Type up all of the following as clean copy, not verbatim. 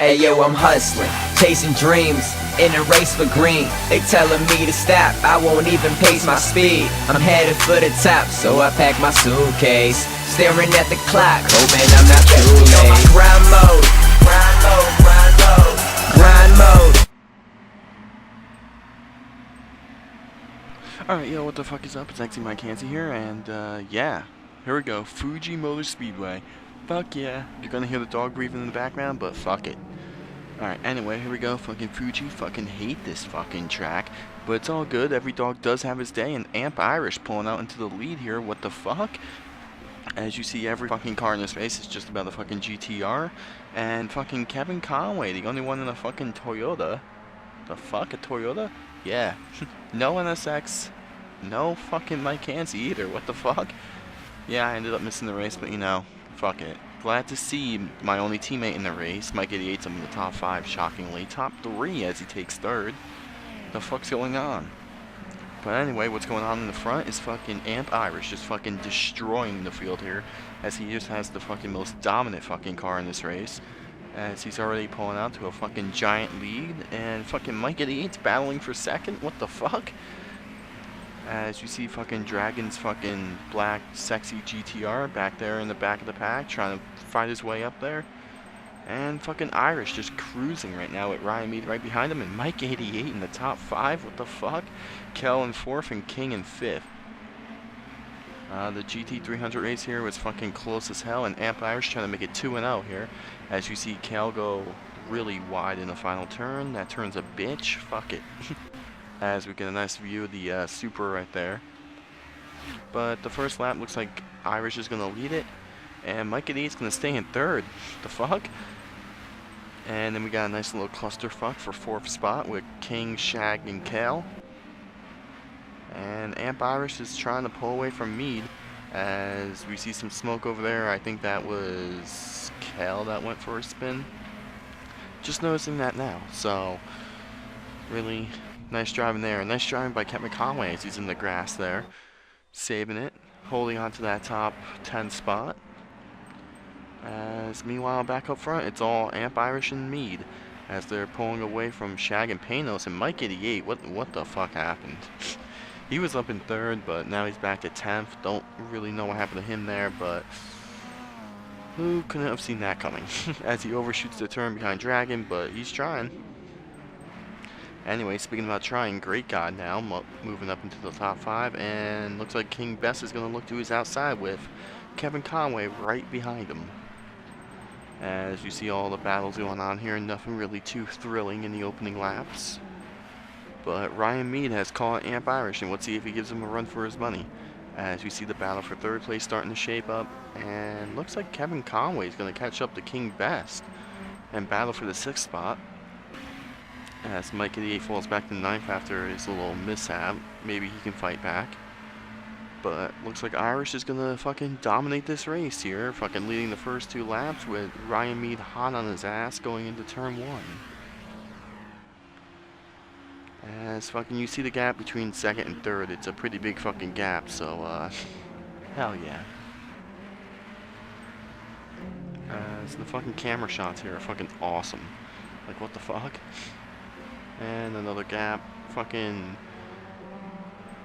Hey yo, I'm hustling, chasing dreams, in a race for green. They telling me to stop, I won't even pace my speed. I'm headed for the top, so I pack my suitcase, staring at the clock, hoping I'm not too late. Grind mode, grind mode, grind mode, grind mode. Alright, yo, what the fuck is up? It's actually Mike Hansi here, and yeah, here we go. Fuji Speedway. Fuck yeah. You're gonna hear the dog breathing in the background, but fuck it. Alright, anyway, here we go. Fucking Fuji. Fucking hate this fucking track, but it's all good. Every dog does have his day, and Amp Irish pulling out into the lead here. What the fuck? As you see, every fucking car in this race is just about a fucking GTR, and fucking Kevin Conway, the only one in a fucking Toyota. The fuck? A Toyota? Yeah. No NSX. No fucking Mike Hansi either. What the fuck? Yeah, I ended up missing the race, but you know, fuck it. Glad to see my only teammate in the race. Mike 88's up in the top 5, shockingly. Top 3 as he takes 3rd. The fuck's going on? But anyway, what's going on in the front is fucking Amp Irish just fucking destroying the field here, as he just has the fucking most dominant fucking car in this race, as he's already pulling out to a fucking giant lead, and fucking Mike 88's battling for 2nd. What the fuck? As you see fucking Dragon's fucking black sexy GTR back there in the back of the pack, trying to fight his way up there. And fucking Irish just cruising right now with Ryan Mead right behind him, and Mike 88 in the top 5. What the fuck? Kel in 4th and King in 5th. The GT500 race here was fucking close as hell, and Amp Irish trying to make it 2-0 here. As you see Kel go really wide in the final turn. That turn's a bitch. Fuck it. As we get a nice view of the Supra right there. But the first lap looks like Irish is going to lead it, and Mike 88 is going to stay in 3rd. The fuck? And then we got a nice little clusterfuck for 4th spot with King, Shag, and Kel. And Amp Irish is trying to pull away from Mead, as we see some smoke over there. I think that was Kel that went for a spin. Just noticing that now. So, really nice driving there. Nice driving by Kevin Conway as he's in the grass there, saving it, holding on to that top 10 spot. As meanwhile, back up front, it's all Amp Irish and Mead, as they're pulling away from Shag and Panos. And Mike 88, what the fuck happened? He was up in 3rd, but now he's back to 10th. Don't really know what happened to him there, but who couldn't have seen that coming? As he overshoots the turn behind Dragon, but he's trying. Anyway, speaking about trying, Great God now moving up into the top 5, and looks like King Best is going to look to his outside with Kevin Conway right behind him. As you see all the battles going on here, nothing really too thrilling in the opening laps. But Ryan Mead has caught Amp Irish, and let's see if he gives him a run for his money. As we see the battle for 3rd place starting to shape up, and looks like Kevin Conway is going to catch up to King Best and battle for the 6th spot. As Mike 88 falls back to 9th after his little mishap. Maybe he can fight back. But looks like Irish is gonna fucking dominate this race here. Fucking leading the first 2 laps with Ryan Mead hot on his ass going into turn 1. As fucking you see the gap between 2nd and 3rd. It's a pretty big fucking gap, so hell yeah. As the fucking camera shots here are fucking awesome. Like, what the fuck? And another gap. Fucking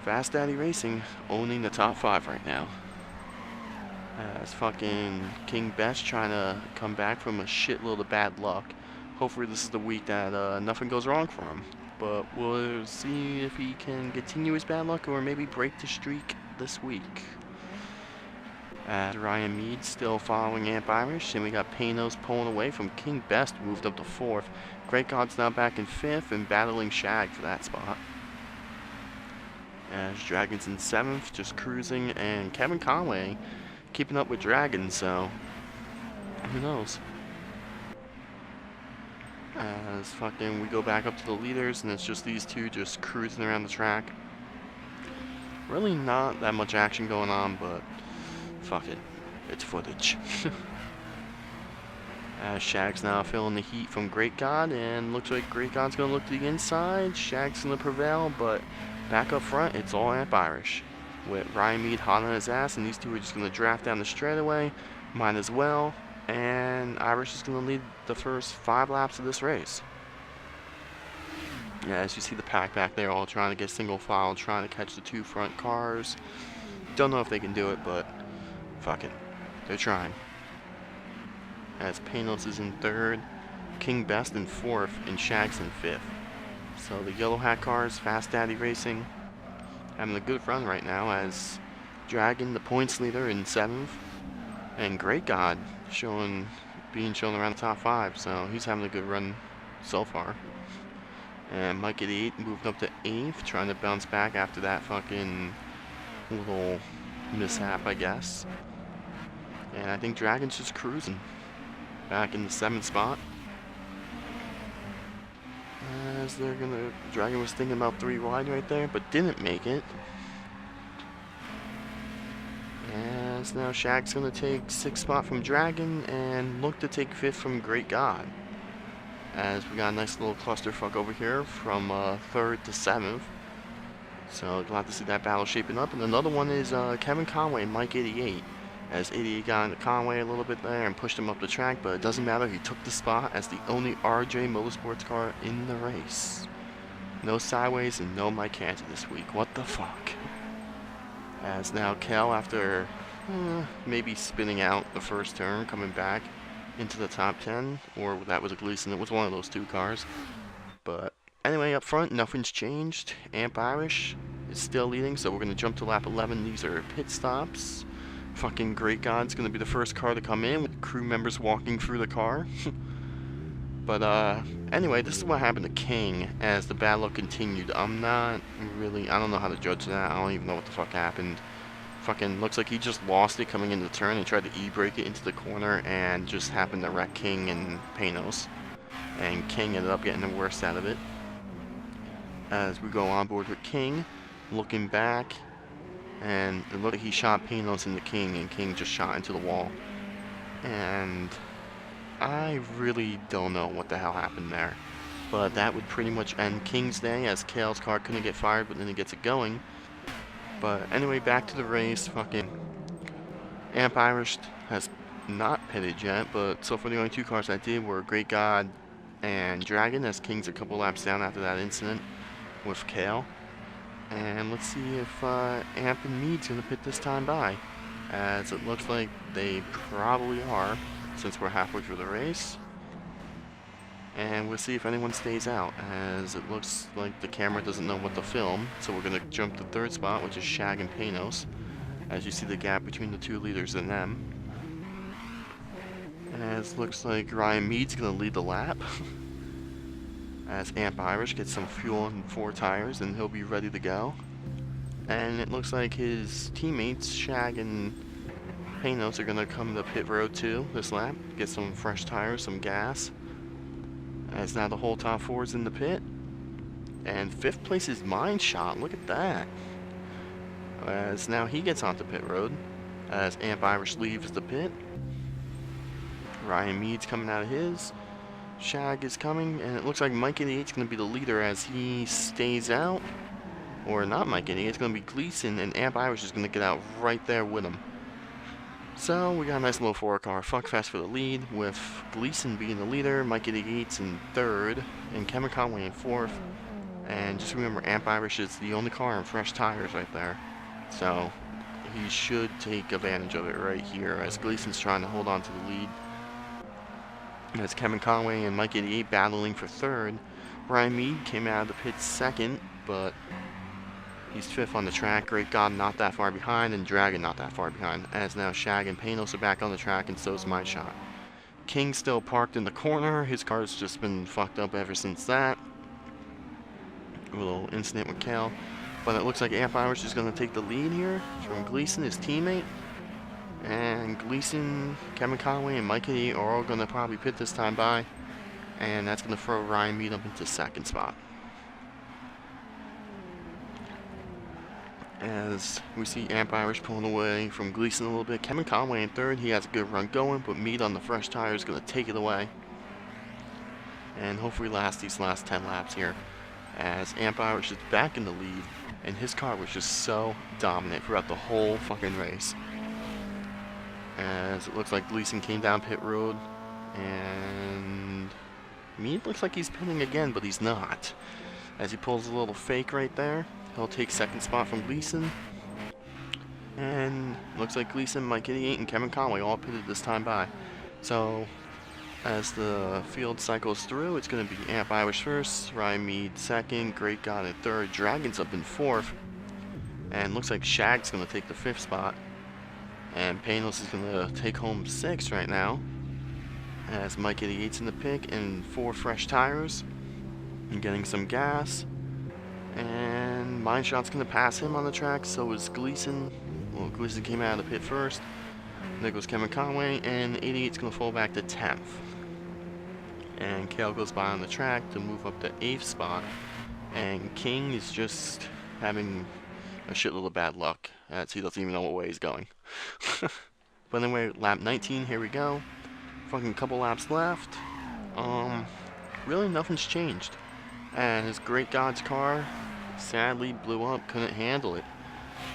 Fast Daddy Racing owning the top 5 right now. As fucking King Best trying to come back from a shitload of bad luck. Hopefully this is the week that nothing goes wrong for him. But we'll see if he can continue his bad luck or maybe break the streak this week. As Ryan Mead still following Amp Irish, and we got Panos pulling away from King Best, moved up to 4th. Great God's now back in 5th and battling Shag for that spot. As Dragon's in 7th, just cruising, and Kevin Conway keeping up with Dragon, so who knows? As fucking we go back up to the leaders, and it's just these two just cruising around the track. Really not that much action going on, but fuck it, it's footage. As Shag's now feeling the heat from Great God, and looks like Great God's going to look to the inside. Shag's going to prevail, but back up front, it's all Amp Irish. With Ryan Mead hot on his ass, and these two are just going to draft down the straightaway. Might as well. and Irish is going to lead the first 5 laps of this race. Yeah, as you see the pack back there, all trying to get single file, trying to catch the 2 front cars. Don't know if they can do it, but fuck it. They're trying. As Panos is in 3rd, King Best in 4th, and Shags in 5th. So the Yellow Hat cars, Fast Daddy Racing, having a good run right now, as Dragon, the points leader, in 7th, and Great God being shown around the top 5, so he's having a good run so far. And Mike at 8 moved up to 8th, trying to bounce back after that fucking little mishap, I guess. And I think Dragon's just cruising back in the 7th spot. As Dragon was thinking about 3 wide right there, but didn't make it. As now Shag's gonna take 6th spot from Dragon and look to take 5th from Great God. As we got a nice little clusterfuck over here from 3rd to 7th. So glad to see that battle shaping up. And another one is Kevin Conway and Mike 88. As 88 got into Conway a little bit there and pushed him up the track, but it doesn't matter, he took the spot as the only RJ Motorsports car in the race. No sideways and no Mike Canty this week. What the fuck? As now Kel, after maybe spinning out the first turn, coming back into the top 10, or that was a Gleason, it was one of those 2 cars. But anyway, up front, nothing's changed. Amp Irish is still leading, so we're going to jump to lap 11. These are pit stops. Fucking Great God's going to be the first car to come in, with crew members walking through the car. But anyway, this is what happened to King as the battle continued. I don't know how to judge that. I don't even know what the fuck happened. Fucking looks like he just lost it coming into the turn and tried to e-brake it into the corner and just happened to wreck King and Panos. And King ended up getting the worst out of it. As we go on board with King, looking back, and it looked like he shot Panos into King, and King just shot into the wall. And I really don't know what the hell happened there. But that would pretty much end King's day, as Kale's car couldn't get fired, but then he gets it going. But anyway, back to the race. Fucking Amp Irish has not pitted yet, but so far the only 2 cars that did were Great God and Dragon, as King's a couple laps down after that incident with Kale. And let's see if Amp and Mead's going to pit this time by, as it looks like they probably are, since we're halfway through the race. And we'll see if anyone stays out, as it looks like the camera doesn't know what to film. So we're going to jump to 3rd spot, which is Shag and Panos, as you see the gap between the 2 leaders and them. As looks like Ryan Mead's going to lead the lap. As Amp Irish gets some fuel and 4 tires, and he'll be ready to go. And it looks like his teammates, Shag and Panos, are going to come to pit road too this lap, get some fresh tires, some gas. As now the whole top 4 is in the pit. And 5th place is Mine Shot, look at that. As now he gets onto pit road, as Amp Irish leaves the pit. Ryan Mead's coming out of his. Shag is coming, and it looks like Mike 88 is going to be the leader as he stays out. Or not Mike 88, it's going to be Gleason, and Amp Irish is going to get out right there with him. So we got a nice little 4-car fuckfest for the lead, with Gleason being the leader, Mike 88's in 3rd, and Kevin Conway in 4th. And just remember, Amp Irish is the only car in fresh tires right there. So he should take advantage of it right here, as Gleason's trying to hold on to the lead. As Kevin Conway and Mike 88 battling for 3rd. Ryan Mead came out of the pit 2nd, but he's 5th on the track. Great God not that far behind, and Dragon not that far behind. As now Shag and Panos are back on the track, and so is My Shot. King still parked in the corner. His car's just been fucked up ever since that. A little incident with Cal. But it looks like Amp Irish is going to take the lead here from Gleason, his teammate. And Gleason, Kevin Conway, and Mike 88 are all going to probably pit this time by. And that's going to throw Ryan Mead up into 2nd spot. As we see Amp Irish pulling away from Gleason a little bit. Kevin Conway in 3rd. He has a good run going, but Mead on the fresh tire is going to take it away. And hopefully last these last 10 laps here. As Amp Irish is back in the lead, and his car was just so dominant throughout the whole fucking race. as it looks like Gleason came down pit road, and Mead looks like he's pinning again, but he's not. As he pulls a little fake right there, he'll take second spot from Gleason. And looks like Gleason, Mike 88, and Kevin Conway all pitted this time by. So, as the field cycles through, it's going to be Amp Irish first, Ryan Mead second, Great God in third, Dragon's up in fourth, and looks like Shag's going to take the fifth spot. And Panos is going to take home sixth right now, as Mike 88's in the pick and 4 fresh tires and getting some gas. And Mindshot's going to pass him on the track, so is Gleason. Well, Gleason came out of the pit first. There goes Kevin Conway, and 88's going to fall back to 10th. And Kale goes by on the track to move up to 8th spot. And King is just having a shitload of bad luck, as he doesn't even know what way he's going. But anyway, lap 19, here we go. Fucking couple laps left. Really nothing's changed. And his Great God's car sadly blew up, couldn't handle it.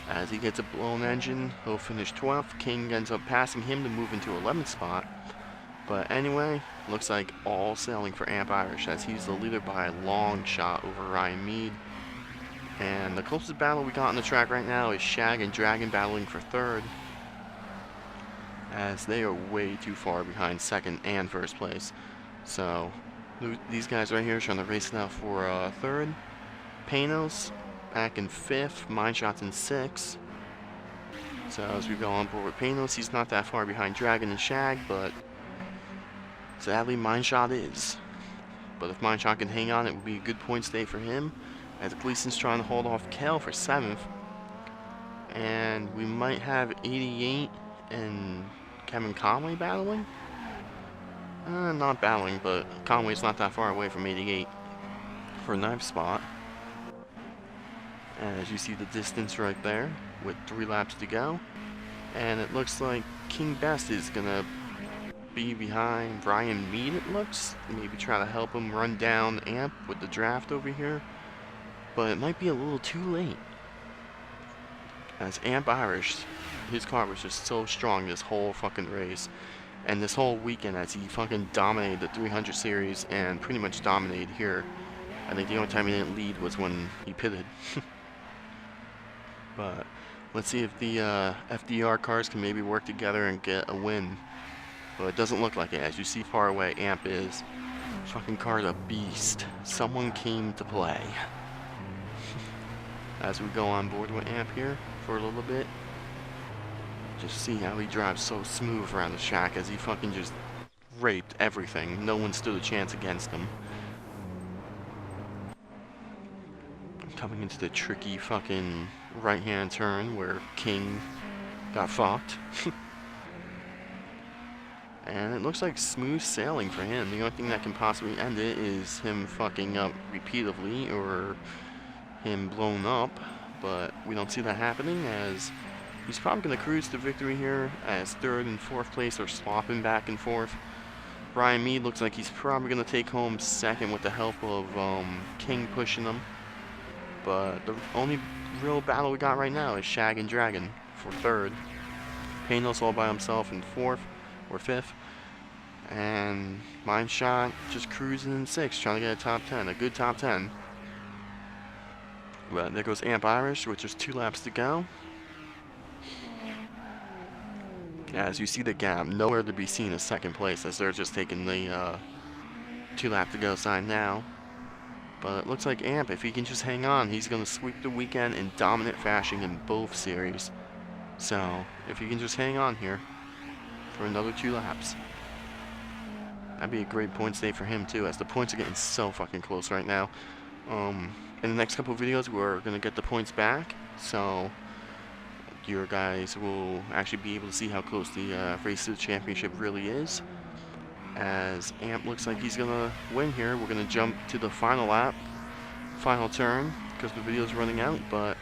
As he gets a blown engine, he'll finish 12th. King ends up passing him to move into 11th spot. But anyway, looks like all sailing for Amp Irish, as he's the leader by a long shot over Ryan Mead. And the closest battle we got on the track right now is Shag and Dragon battling for third, as they are way too far behind second and first place. So these guys right here are trying to race now for third. Panos back in 5th, Mindshot's in 6th. So as we go on board with Panos, he's not that far behind Dragon and Shag, but sadly Mindshot is. But if Mindshot can hang on, it would be a good point stay for him, as Gleason's trying to hold off Kel for 7th. And we might have 88 and Kevin Conway battling? Not battling, but Conway's not that far away from 88 for 9th spot. As you see the distance right there, with 3 laps to go. And it looks like King Best is going to be behind Brian Mead, it looks. Maybe try to help him run down Amp with the draft over here. But it might be a little too late, as Amp Irish, his car was just so strong this whole fucking race. And this whole weekend, as he fucking dominated the 300 series and pretty much dominated here. I think the only time he didn't lead was when he pitted. But let's see if the FDR cars can maybe work together and get a win. But it doesn't look like it. As you see far away, Amp is. Fucking car's a beast. Someone came to play. As we go on board with Amp here for a little bit. Just see how he drives so smooth around the track, as he fucking just raped everything. No one stood a chance against him. Coming into the tricky fucking right-hand turn where King got fucked. And it looks like smooth sailing for him. The only thing that can possibly end it is him fucking up repeatedly or him blown up. But we don't see that happening, as he's probably going to cruise to victory here, as 3rd and 4th place are swapping back and forth. Brian Mead looks like he's probably going to take home 2nd with the help of King pushing him. But the only real battle we got right now is Shag and Dragon for 3rd. Panos all by himself in 4th or 5th. And Mindshot just cruising in 6th, trying to get a top 10, a good top 10. But there goes Amp Irish, with just 2 laps to go. As you see the gap, nowhere to be seen in 2nd place, as they're just taking the 2 lap to go sign now. But it looks like Amp, if he can just hang on, he's going to sweep the weekend in dominant fashion in both series. So, if he can just hang on here for another 2 laps, that'd be a great point stay for him too, as the points are getting so fucking close right now. In the next couple of videos, we're going to get the points back, so your guys will actually be able to see how close the race to the championship really is. As Amp looks like he's going to win here, we're going to jump to the final lap, final turn, because the video's running out. But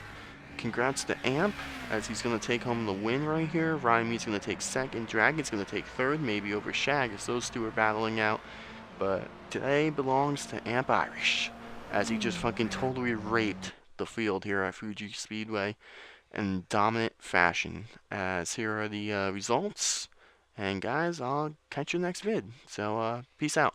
congrats to Amp, as he's going to take home the win right here. Ryan Mead's going to take 2nd, Dragon's going to take 3rd, maybe over Shag, as those 2 are battling out. But today belongs to Amp Irish, as he just fucking totally raped the field here at Fuji Speedway in dominant fashion. As here are the results. And guys, I'll catch you next vid. So, peace out.